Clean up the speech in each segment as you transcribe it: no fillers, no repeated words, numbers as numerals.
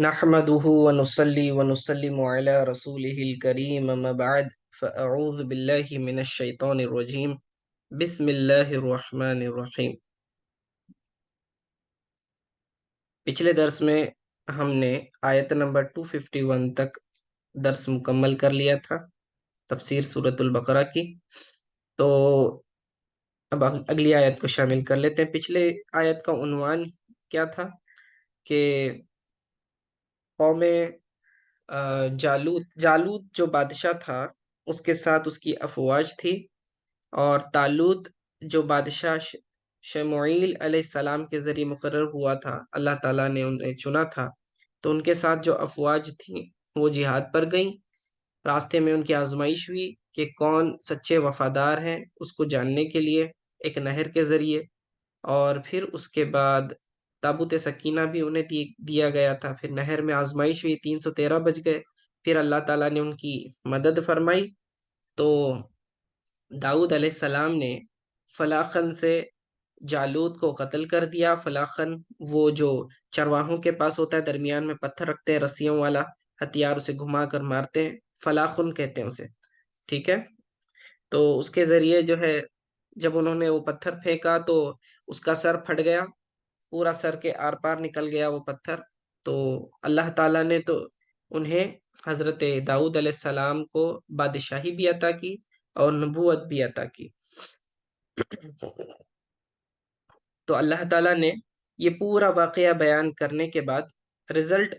نحمده ونصلي ونسلم على رسوله الكريم أما بعد فأعوذ بالله من الشيطان الرجيم بسم الله الرحمن الرحیم۔ پچھلے درس میں ہم نے آیت نمبر 251 تک درس مکمل کر لیا تھا، تفسیر سورۃ البقرہ کی۔ تو اب اگلی آیت کو شامل کر لیتے ہیں۔ پچھلے آیت کا عنوان کیا تھا کہ قوم جالوت جو بادشاہ تھا اس کے ساتھ اس کی افواج تھی، اور طالوت جو بادشاہ شموئیل علیہ السلام کے ذریعے مقرر ہوا تھا، اللہ تعالیٰ نے انہیں چنا تھا، تو ان کے ساتھ جو افواج تھیں وہ جہاد پر گئیں۔ راستے میں ان کی آزمائش ہوئی کہ کون سچے وفادار ہیں، اس کو جاننے کے لیے ایک نہر کے ذریعے، اور پھر اس کے بعد تابوت سکینہ بھی انہیں دیا گیا تھا۔ پھر نہر میں آزمائش ہوئی، 313 بج گئے، پھر اللہ تعالیٰ نے ان کی مدد فرمائی۔ تو داؤد علیہ السلام نے فلاخن سے جالوت کو قتل کر دیا۔ فلاخن وہ جو چرواہوں کے پاس ہوتا ہے، درمیان میں پتھر رکھتے ہیں، رسیوں والا ہتھیار، اسے گھما کر مارتے ہیں، فلاخن کہتے ہیں اسے، ٹھیک ہے۔ تو اس کے ذریعے جو ہے جب انہوں نے وہ پتھر پھینکا تو اس کا سر پھٹ گیا، پورا سر کے آر پار نکل گیا وہ پتھر۔ تو اللہ تعالیٰ نے تو انہیں حضرت داؤد علیہ السلام کو بادشاہی بھی عطا کی اور نبوت بھی عطا کی۔ تو اللہ تعالیٰ نے یہ پورا واقعہ بیان کرنے کے بعد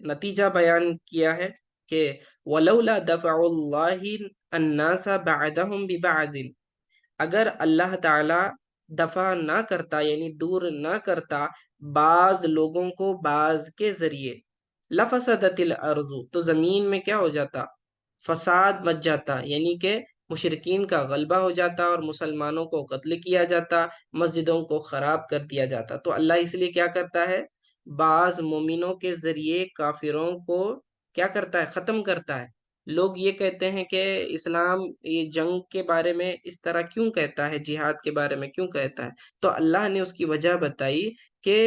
نتیجہ بیان کیا ہے کہ وَلَوْلَا دَفْعُ اللَّهِ النَّاسَ بَعْدَهُمْ بِبَعْضٍ، اگر اللہ تعالیٰ دفع نہ کرتا یعنی دور نہ کرتا بعض لوگوں کو بعض کے ذریعے، لَفَسَدَتِ الْأَرْضُ، تو زمین میں کیا ہو جاتا؟ فساد مچ جاتا، یعنی کہ مشرکین کا غلبہ ہو جاتا اور مسلمانوں کو قتل کیا جاتا، مسجدوں کو خراب کر دیا جاتا۔ تو اللہ اس لیے کیا کرتا ہے؟ بعض مومنوں کے ذریعے کافروں کو کیا کرتا ہے؟ ختم کرتا ہے۔ لوگ یہ کہتے ہیں کہ اسلام یہ جنگ کے بارے میں اس طرح کیوں کہتا ہے، جہاد کے بارے میں کیوں کہتا ہے؟ تو اللہ نے اس کی وجہ بتائی کہ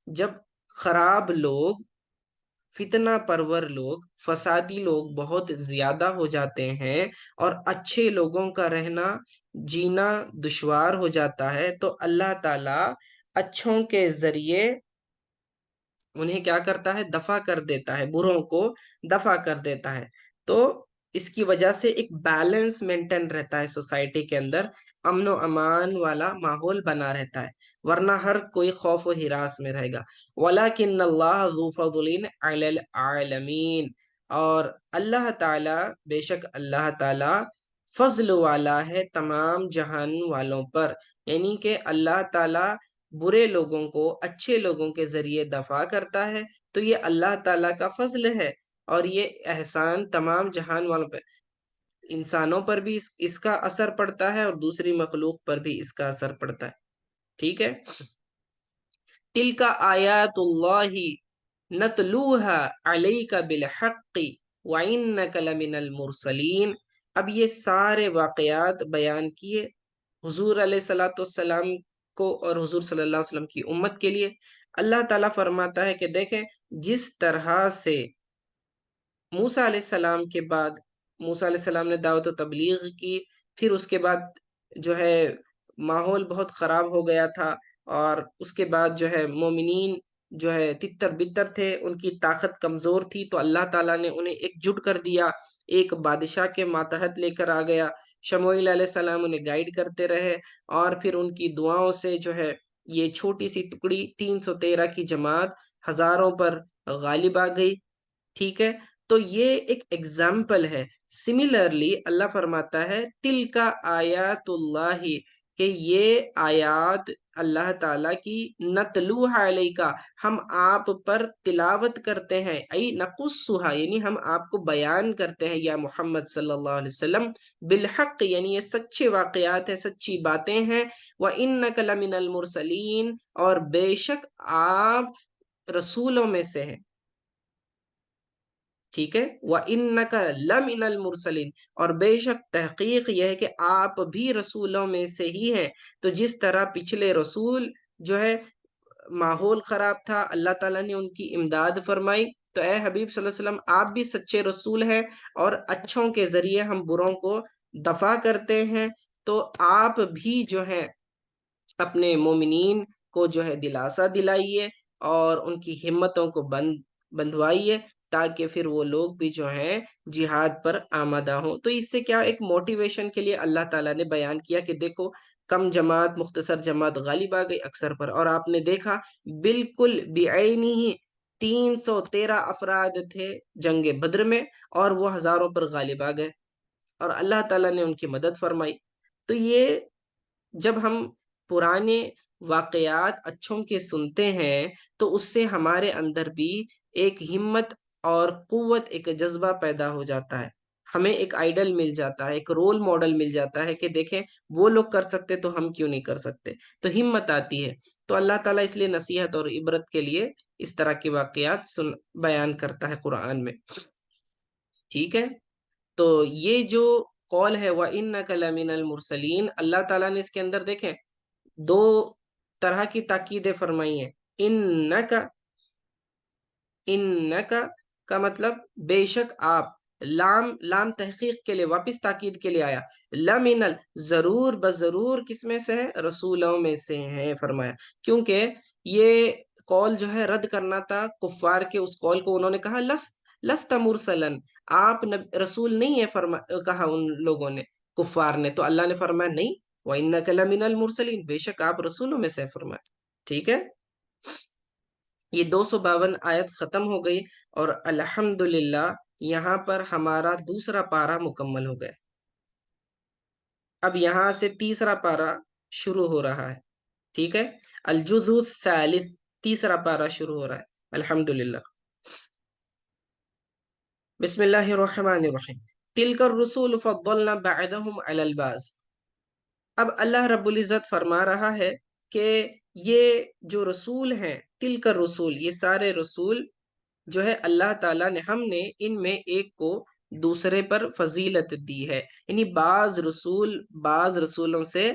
جب خراب لوگ، فتنہ پرور لوگ، فسادی لوگ بہت زیادہ ہو جاتے ہیں اور اچھے لوگوں کا رہنا جینا دشوار ہو جاتا ہے، تو اللہ تعالیٰ اچھوں کے ذریعے انہیں کیا کرتا ہے؟ دفع کر دیتا ہے، بروں کو دفع کر دیتا ہے۔ تو اس کی وجہ سے ایک بیلنس مینٹین رہتا ہے سوسائٹی کے اندر، امن و امان والا ماحول بنا رہتا ہے، ورنہ ہر کوئی خوف و ہراس میں رہے گا۔ وَلَكِنَّ اللَّهَ ذُو فَضْلٍ عَلَى الْعَالَمِينَ، اور اللہ تعالیٰ، بے شک اللہ تعالیٰ فضل والا ہے تمام جہان والوں پر، یعنی کہ اللہ تعالیٰ برے لوگوں کو اچھے لوگوں کے ذریعے دفع کرتا ہے، تو یہ اللہ تعالیٰ کا فضل ہے، اور یہ احسان تمام جہان والوں پہ، انسانوں پر بھی اس کا اثر پڑتا ہے اور دوسری مخلوق پر بھی اس کا اثر پڑتا ہے، ٹھیک ہے۔ تِلْكَ آیات اللہ نتلوها علیک بالحق وإنک لمن المرسلین۔ اب یہ سارے واقعات بیان کیے حضور علیہ السلام کو اور حضور صلی اللہ علیہ وسلم کی امت کے لیے۔ اللہ تعالیٰ فرماتا ہے کہ دیکھیں جس طرح سے موسیٰ علیہ السلام کے بعد، موسیٰ علیہ السلام نے دعوت و تبلیغ کی، پھر اس کے بعد جو ہے ماحول بہت خراب ہو گیا تھا، اور اس کے بعد جو ہے مومنین جو ہے تتر بتر تھے، ان کی طاقت کمزور تھی، تو اللہ تعالیٰ نے انہیں ایک جٹ کر دیا، ایک بادشاہ کے ماتحت لے کر آ گیا۔ شموئیل علیہ السلام انہیں گائیڈ کرتے رہے، اور پھر ان کی دعاؤں سے جو ہے یہ چھوٹی سی ٹکڑی 313 کی جماعت ہزاروں پر غالب آ گئی، ٹھیک ہے۔ تو یہ ایک ایگزامپل ہے۔ سملرلی اللہ فرماتا ہے تِلْكَ آیات اللہ، کہ یہ آیات اللہ تعالیٰ کی نتلوها علیکا، ہم آپ پر تلاوت کرتے ہیں، ای نقصها، یعنی ہم آپ کو بیان کرتے ہیں یا محمد صلی اللہ علیہ وسلم، بالحق یعنی یہ سچے واقعات ہیں، سچی باتیں ہیں، وَإِنَّكَ لَمِنَ الْمُرْسَلِينَ، اور بے شک آپ رسولوں میں سے ہیں، ٹھیک ہے۔ وَإِنَّكَ لَمِنَ الْمُرْسَلِينَ، اور بے شک تحقیق یہ ہے کہ آپ بھی رسولوں میں سے ہی ہیں۔ تو جس طرح پچھلے رسول جو ہے ماحول خراب تھا، اللہ تعالیٰ نے ان کی امداد فرمائی، تو اے حبیب صلی اللہ علیہ وسلم آپ بھی سچے رسول ہیں اور اچھوں کے ذریعے ہم بروں کو دفع کرتے ہیں، تو آپ بھی جو ہے اپنے مومنین کو جو ہے دلاسا دلائیے اور ان کی ہمتوں کو بندھوائیے، تاکہ پھر وہ لوگ بھی جو ہیں جہاد پر آمادہ ہوں۔ تو اس سے کیا ایک موٹیویشن کے لیے اللہ تعالیٰ نے بیان کیا کہ دیکھو کم جماعت مختصر جماعت غالب آ گئی اکثر پر، اور آپ نے دیکھا بالکل بعینی ہی 313 افراد تھے جنگ بدر میں، اور وہ ہزاروں پر غالب آ گئے اور اللہ تعالیٰ نے ان کی مدد فرمائی۔ تو یہ جب ہم پرانے واقعات اچھوں کے سنتے ہیں تو اس سے ہمارے اندر بھی ایک ہمت اور قوت، ایک جذبہ پیدا ہو جاتا ہے، ہمیں ایک آئیڈل مل جاتا ہے، ایک رول ماڈل مل جاتا ہے کہ دیکھیں وہ لوگ کر سکتے تو ہم کیوں نہیں کر سکتے، تو ہمت آتی ہے۔ تو اللہ تعالیٰ اس لیے نصیحت اور عبرت کے لیے اس طرح کے واقعات بیان کرتا ہے قرآن میں، ٹھیک ہے۔ تو یہ جو قول ہے وَإِنَّكَ لَمِنَ الْمُرْسَلِينَ، اللہ تعالیٰ نے اس کے اندر دیکھیں دو طرح کی تاکیدیں فرمائی ہیں۔ انکا، انکا کا مطلب بے شک آپ، لام تحقیق کے لیے واپس تاکید کے لیے آیا، لمن ضرور بضرور کس میں سے ہے، رسولوں میں سے ہیں فرمایا، کیونکہ یہ قول جو ہے رد کرنا تھا کفار کے اس قول کو، انہوں نے کہا لست مرسلن، آپ رسول نہیں ہے، کہا ان لوگوں نے، کفار نے، تو اللہ نے فرمایا نہیں، وَإِنَّكَ لَمِنَ الْمُرْسَلِينَ، بے شک آپ رسولوں میں سے فرمایا، ٹھیک ہے۔ یہ 252 آیت ختم ہو گئی اور الحمدللہ یہاں پر ہمارا دوسرا پارہ مکمل ہو گیا۔ اب یہاں سے تیسرا پارہ شروع ہو رہا ہے، ٹھیک ہے، الجزء الثالث، تیسرا پارہ شروع ہو رہا ہے الحمدللہ۔ بسم اللہ الرحمن الرحیم، تلک الرسول فضلنا بعدهم علی البعض۔ اب اللہ رب العزت فرما رہا ہے کہ یہ جو رسول ہیں، تلک الرسول، یہ سارے رسول جو ہے اللہ تعالیٰ نے، ہم نے ان میں ایک کو دوسرے پر فضیلت دی ہے، یعنی بعض رسولوں سے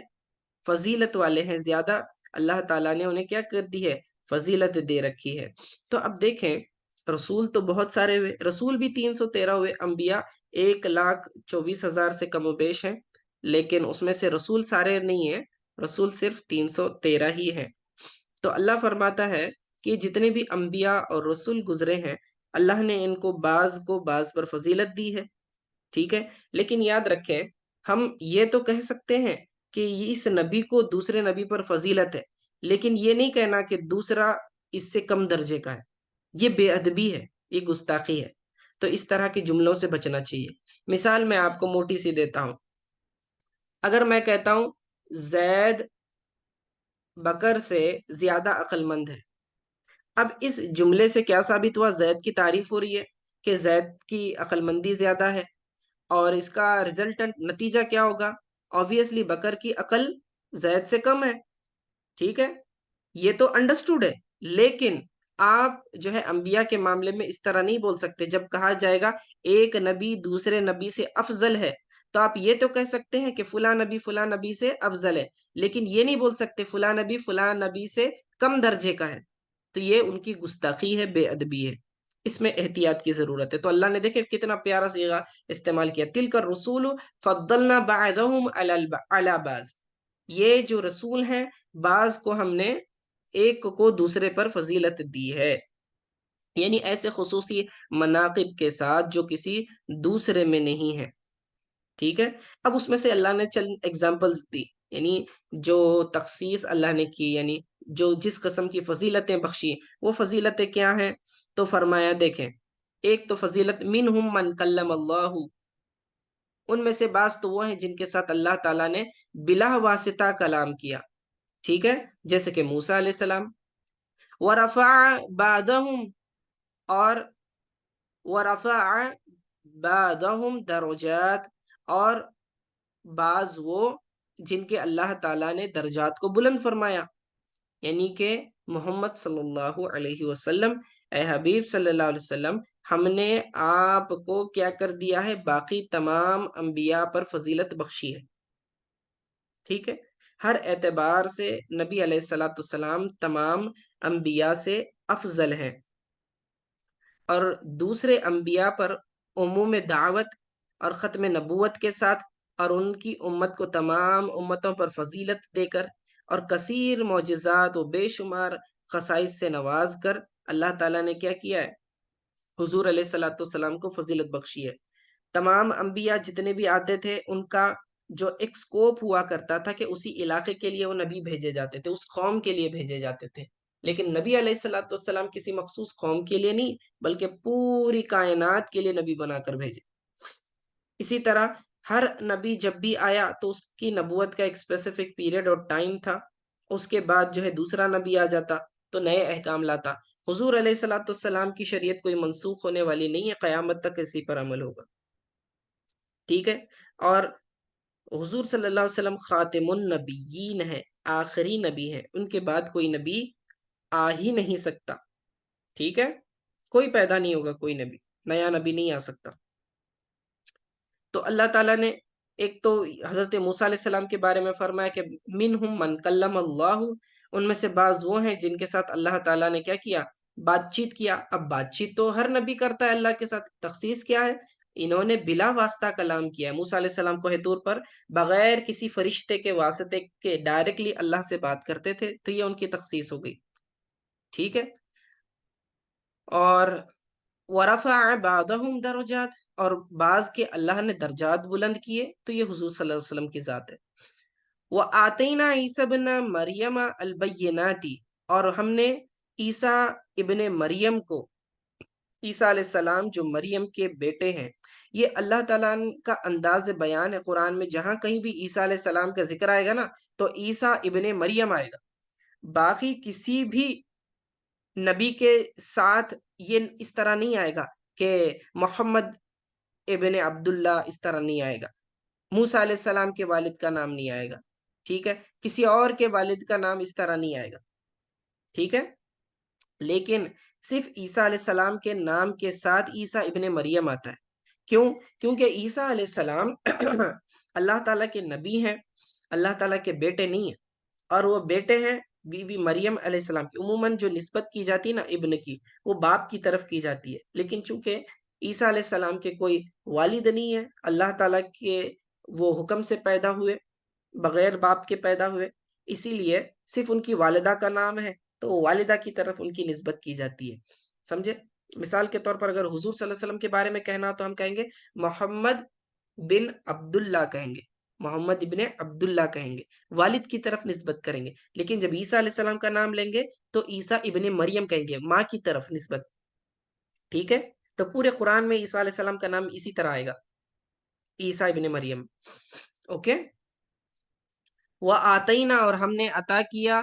فضیلت والے ہیں زیادہ، اللہ تعالیٰ نے انہیں کیا کر دی ہے، فضیلت دے رکھی ہے۔ تو اب دیکھیں رسول تو بہت سارے ہوئے، رسول بھی 313 ہوئے، انبیاء 1,24,000 سے کم و بیش ہیں، لیکن اس میں سے رسول سارے نہیں ہیں، رسول صرف 313 ہی ہیں۔ تو اللہ فرماتا ہے کہ جتنے بھی انبیاء اور رسول گزرے ہیں اللہ نے ان کو بعض پر فضیلت دی ہے، ٹھیک ہے، لیکن یاد رکھیں ہم یہ تو کہہ سکتے ہیں کہ اس نبی کو دوسرے نبی پر فضیلت ہے، لیکن یہ نہیں کہنا کہ دوسرا اس سے کم درجے کا ہے، یہ بے ادبی ہے، یہ گستاخی ہے، تو اس طرح کے جملوں سے بچنا چاہیے۔ مثال میں آپ کو موٹی سی دیتا ہوں، اگر میں کہتا ہوں زید بکر سے زیادہ عقل مند ہے، اب اس جملے سے کیا ثابت ہوا، زید کی تعریف ہو رہی ہے کہ زید کی عقل مندی زیادہ ہے، اور اس کا ریزلٹنٹ نتیجہ کیا ہوگا، آبویسلی بکر کی عقل زید سے کم ہے، ٹھیک ہے، یہ تو انڈرسٹوڈ ہے، لیکن آپ جو ہے انبیاء کے معاملے میں اس طرح نہیں بول سکتے۔ جب کہا جائے گا ایک نبی دوسرے نبی سے افضل ہے تو آپ یہ تو کہہ سکتے ہیں کہ فلاں نبی سے افضل ہے، لیکن یہ نہیں بول سکتے فلاں نبی سے کم درجے کا ہے، تو یہ ان کی گستاخی ہے، بے ادبی ہے، اس میں احتیاط کی ضرورت ہے۔ تو اللہ نے دیکھے کتنا پیارا صیغہ استعمال کیا، تلک الرسول فضلنا بعضهم علی بعض، یہ جو رسول ہیں بعض کو ہم نے ایک کو دوسرے پر فضیلت دی ہے، یعنی ایسے خصوصی مناقب کے ساتھ جو کسی دوسرے میں نہیں ہے، ٹھیک ہے۔ اب اس میں سے اللہ نے چند ایگزامپلز دی، یعنی جو تخصیص اللہ نے کی، یعنی جو جس قسم کی فضیلتیں بخشی، وہ فضیلتیں کیا ہیں، تو فرمایا دیکھیں ایک تو فضیلت منہم من کلم اللہ، ان میں سے بعض تو وہ ہیں جن کے ساتھ اللہ تعالیٰ نے بلا واسطہ کلام کیا، ٹھیک ہے، جیسے کہ موسیٰ علیہ السلام، وَرَفَعَ بَعْدَهُمْ، اور وَرَفَعَ بَعْدَهُمْ درجات، اور بعض وہ جن کے اللہ تعالیٰ نے درجات کو بلند فرمایا، یعنی کہ محمد صلی اللہ علیہ وسلم، اے حبیب صلی اللہ علیہ وسلم، ہم نے آپ کو کیا کر دیا ہے، باقی تمام انبیاء پر فضیلت بخشی ہے، ٹھیک ہے، ہر اعتبار سے نبی علیہ السلام تمام انبیاء سے افضل ہیں۔ اور دوسرے انبیاء پر عموم دعوت اور ختم نبوت کے ساتھ، اور ان کی امت کو تمام امتوں پر فضیلت دے کر اور کثیر معجزات و بے شمار خصائص سے نواز کر اللہ تعالیٰ نے کیا کیا ہے؟ حضور علیہ الصلوۃ والسلام کو فضیلت بخشی ہے۔ تمام انبیاء جتنے بھی آتے تھے ان کا جو ایک سکوپ ہوا کرتا تھا کہ اسی علاقے کے لیے وہ نبی بھیجے جاتے تھے، اس قوم کے لیے بھیجے جاتے تھے، لیکن نبی علیہ الصلوۃ والسلام کسی مخصوص قوم کے لیے نہیں بلکہ پوری کائنات کے لیے نبی بنا کر بھیجے۔ اسی طرح ہر نبی جب بھی آیا تو اس کی نبوت کا ایک اسپیسیفک پیریڈ اور ٹائم تھا، اس کے بعد جو ہے دوسرا نبی آ جاتا تو نئے احکام لاتا۔ حضور علیہ الصلوۃ والسلام کی شریعت کوئی منسوخ ہونے والی نہیں ہے، قیامت تک اسی پر عمل ہوگا، ٹھیک ہے؟ اور حضور صلی اللہ علیہ وسلم خاتم النبیین ہے، آخری نبی ہے، ان کے بعد کوئی نبی آ ہی نہیں سکتا، ٹھیک ہے؟ کوئی پیدا نہیں ہوگا، کوئی نبی، نیا نبی نہیں آ سکتا۔ تو اللہ تعالیٰ نے ایک تو حضرت موسیٰ علیہ السلام کے بارے میں فرمایا کہ منہم من کلم اللہ، ان میں سے بعض وہ ہیں جن کے ساتھ اللہ تعالیٰ نے کیا کیا؟ بات چیت کیا۔ اب بات چیت تو ہر نبی کرتا ہے اللہ کے ساتھ، تخصیص کیا ہے؟ انہوں نے بلا واسطہ کلام کیا ہے۔ موسیٰ علیہ السلام کوہ طور پر بغیر کسی فرشتے کے واسطے کے ڈائریکٹلی اللہ سے بات کرتے تھے، تو یہ ان کی تخصیص ہو گئی، ٹھیک ہے؟ اور ورفع بعضهم درجات، اور بعض کے اللہ نے درجات بلند کیے، تو یہ حضور صلی اللہ علیہ وسلم کی ذات ہے۔ وآتینا عیسی ابن مریم البینات، اور ہم نے عیسیٰ ابن مریم کو، عیسیٰ علیہ السلام جو مریم کے بیٹے ہیں، یہ اللہ تعالیٰ کا انداز بیان ہے قرآن میں، جہاں کہیں بھی عیسیٰ علیہ السلام کا ذکر آئے گا نا تو عیسیٰ ابن مریم آئے گا، باقی کسی بھی نبی کے ساتھ یہ اس طرح نہیں آئے گا کہ محمد ابن عبداللہ، اس طرح نہیں آئے گا۔ موسیٰ علیہ السلام کے والد کا نام نہیں آئے گا، ٹھیک ہے؟ کسی اور کے والد کا نام اس طرح نہیں آئے گا، ٹھیک ہے؟ لیکن صرف عیسیٰ علیہ السلام کے نام کے ساتھ عیسیٰ ابن مریم آتا ہے۔ کیوں؟ کیونکہ عیسیٰ علیہ السلام اللہ تعالیٰ کے نبی ہیں، اللہ تعالیٰ کے بیٹے نہیں ہیں، اور وہ بیٹے ہیں بی بی مریم علیہ السلام کی۔ عموماً جو نسبت کی جاتی ہے نا ابن کی، وہ باپ کی طرف کی جاتی ہے، لیکن چونکہ عیسیٰ علیہ السلام کے کوئی والد نہیں ہے، اللہ تعالیٰ کے وہ حکم سے پیدا ہوئے، بغیر باپ کے پیدا ہوئے، اسی لیے صرف ان کی والدہ کا نام ہے تو وہ والدہ کی طرف ان کی نسبت کی جاتی ہے، سمجھے؟ مثال کے طور پر اگر حضور صلی اللہ علیہ وسلم کے بارے میں کہنا تو ہم کہیں گے محمد بن عبداللہ کہیں گے، محمد ابن عبداللہ کہیں گے، والد کی طرف نسبت کریں گے۔ لیکن جب عیسیٰ علیہ السلام کا نام لیں گے تو عیسیٰ ابن مریم کہیں گے، ماں کی طرف نسبت، ٹھیک ہے؟ تو پورے قرآن میں عیسیٰ علیہ السلام کا نام اسی طرح آئے گا، عیسیٰ ابن مریم، اوکے؟ وَآتَيْنَا، اور ہم نے عطا کیا،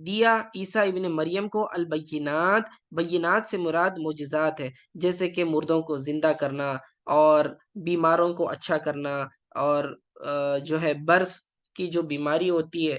دیا عیسیٰ ابن مریم کو البینات، بینات سے مراد معجزات ہے، جیسے کہ مردوں کو زندہ کرنا اور بیماروں کو اچھا کرنا، اور جو ہے برس کی جو بیماری ہوتی ہے،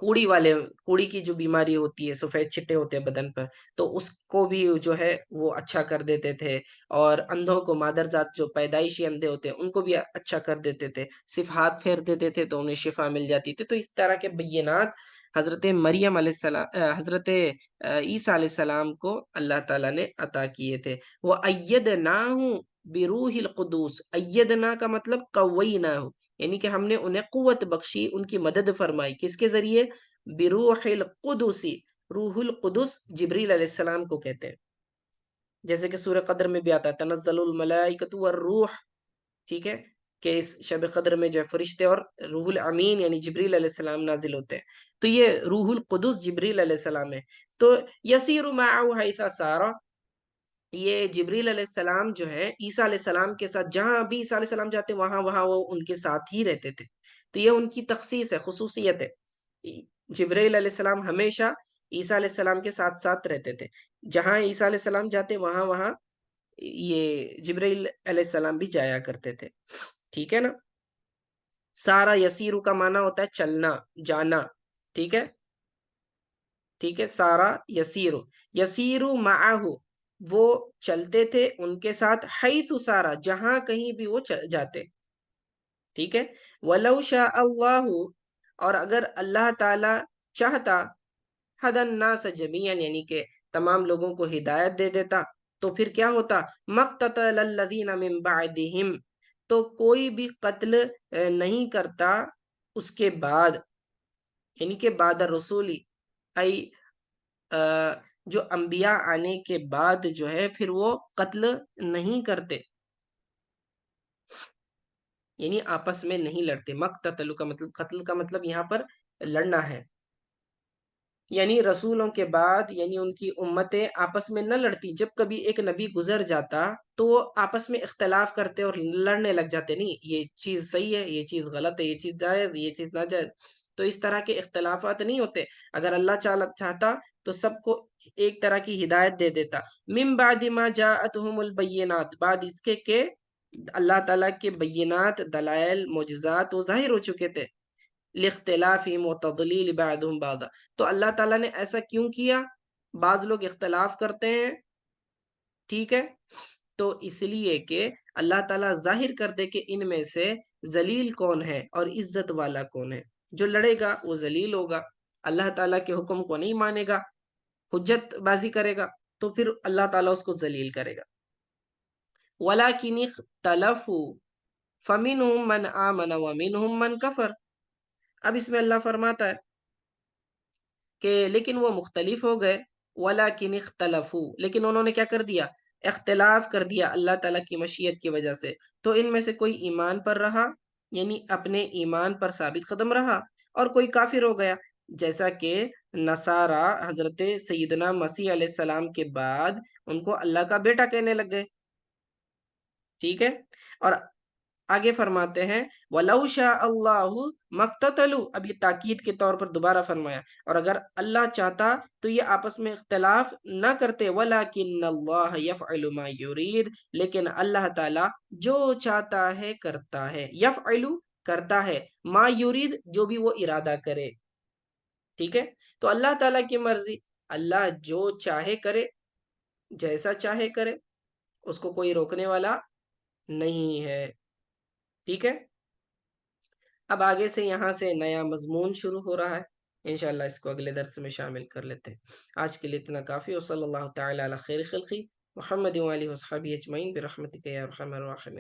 کوڑی کی جو بیماری ہوتی ہے، سفید چھٹے ہوتے ہیں بدن پر، تو اس کو بھی جو ہے وہ اچھا کر دیتے تھے، اور اندھوں کو، مادرزاد جو پیدائشی اندھے ہوتے ہیں ان کو بھی اچھا کر دیتے تھے، صرف ہاتھ پھیر دیتے تھے تو انہیں شفا مل جاتی تھی۔ تو اس طرح کے بینات حضرت مریم علیہ السلام، حضرت عیسیٰ علیہ السلام کو اللہ تعالیٰ نے عطا کیے تھے۔ وَأَيَّدْنَاهُ بِرُوحِ الْقُدُوسِ، ایدنا کا مطلب قویناہ، یعنی کہ ہم نے انہیں قوت بخشی، ان کی مدد فرمائی، کس کے ذریعے؟ بروح القدس، روح القدس جبریل علیہ السلام کو کہتے ہیں، جیسے کہ سورہ قدر میں بھی آتا ہے تنزل الملائکۃ والروح، ٹھیک ہے؟ کہ اس شب قدر میں جو فرشتے اور روح الامین یعنی جبریل علیہ السلام نازل ہوتے ہیں، تو یہ روح القدس جبریل علیہ السلام ہے۔ تو یسیر معه حیث سار، یہ جبریل علیہ السلام جو ہے عیسیٰ علیہ السلام کے ساتھ جہاں بھی عیسیٰ علیہ السلام جاتے وہاں وہ ان کے ساتھ ہی رہتے تھے، تو یہ ان کی تخصیص ہے، خصوصیت ہے۔ جبریل علیہ السلام ہمیشہ عیسیٰ علیہ السلام کے ساتھ ساتھ رہتے تھے، جہاں عیسیٰ علیہ السلام جاتے وہاں یہ جبریل علیہ السلام بھی جایا کرتے تھے، ٹھیک ہے نا؟ سارا یسیرو کا معنی ہوتا ہے چلنا، جانا، ٹھیک ہے؟ ٹھیک ہے، سارا یسیرو، یسیرو معاہو، وہ چلتے تھے ان کے ساتھ، حیث سارا، جہاں کہیں بھی وہ جاتے، ٹھیک ہے؟ وَلَوْ شَاءَ اللَّهُ، اور اگر اللہ تعالی چاہتا، هَدَى النَّاسَ جَمِيعًا، یعنی کہ تمام لوگوں کو ہدایت دے دیتا، تو پھر کیا ہوتا؟ مقتتل الذین من بعدہم، تو کوئی بھی قتل نہیں کرتا اس کے بعد، یعنی کہ بعد الرسولی، ای جو انبیاء آنے کے بعد جو ہے پھر وہ قتل نہیں کرتے، یعنی آپس میں نہیں لڑتے۔ مقتتل کا مطلب، قتل کا مطلب یہاں پر لڑنا ہے، یعنی رسولوں کے بعد یعنی ان کی امتیں آپس میں نہ لڑتی۔ جب کبھی ایک نبی گزر جاتا تو وہ آپس میں اختلاف کرتے اور لڑنے لگ جاتے، نہیں یہ چیز صحیح ہے، یہ چیز غلط ہے، یہ چیز جائز، یہ چیز ناجائز، تو اس طرح کے اختلافات نہیں ہوتے۔ اگر اللہ چاہتا تو سب کو ایک طرح کی ہدایت دے دیتا۔ من بعد ما جاءتهم البینات، بعد اس کے کہ اللہ تعالیٰ کے بینات، دلائل، معجزات وہ ظاہر ہو چکے تھے۔ لاختلافہم وتضلیل بعضهم بعضا، تو اللہ تعالیٰ نے ایسا کیوں کیا؟ بعض لوگ اختلاف کرتے ہیں، ٹھیک ہے، تو اس لیے کہ اللہ تعالیٰ ظاہر کر دے کہ ان میں سے ذلیل کون ہے اور عزت والا کون ہے۔ جو لڑے گا وہ ذلیل ہوگا، اللہ تعالیٰ کے حکم کو نہیں مانے گا، حجت بازی کرے گا، تو پھر اللہ تعالیٰ اس کو ذلیل کرے گا۔ وَلَكِنِ اخْتَلَفُوا فَمِنْهُمْ مَنْ آمَنَ وَمِنْهُمْ مَنْ كَفَرَ، اب اس میں اللہ فرماتا ہے کہ لیکن وہ مختلف ہو گئے، وَلَكِنِ اخْتَلَفُوا، لیکن انہوں نے کیا کر دیا؟ اختلاف کر دیا اللہ تعالیٰ کی مشیت کی وجہ سے۔ تو ان میں سے کوئی ایمان پر رہا، یعنی اپنے ایمان پر ثابت قدم رہا، اور کوئی کافر ہو گیا، جیسا کہ نصارہ حضرت سیدنا مسیح علیہ السلام کے بعد ان کو اللہ کا بیٹا کہنے لگ گئے، ٹھیک ہے۔ اور آگے فرماتے ہیں وَلَوْ شَاءَ اللَّهُ مَا اقْتَتَلُوا، اب یہ تاکید کے طور پر دوبارہ فرمایا، اور اگر اللہ چاہتا تو یہ آپس میں اختلاف نہ کرتے، وَلَكِنَّ اللَّهَ يَفْعَلُ مَا يُرِيدُ، لیکن اللہ تعالیٰ جو چاہتا ہے کرتا ہے، یفعل کرتا ہے، ما یرید جو بھی وہ ارادہ کرے، ٹھیک ہے۔ تو اللہ تعالیٰ کی مرضی، اللہ جو چاہے کرے، جیسا چاہے کرے، اس کو کوئی روکنے والا نہیں ہے، ٹھیک ہے۔ اب آگے سے یہاں سے نیا مضمون شروع ہو رہا ہے، انشاءاللہ اس کو اگلے درس میں شامل کر لیتے ہیں۔ آج کے لیے اتنا کافی، وصلی اللہ تعالی علی خیر خلقی محمد و آلہ وصحبہ اجمعین برحمتک یا ارحم الراحمین۔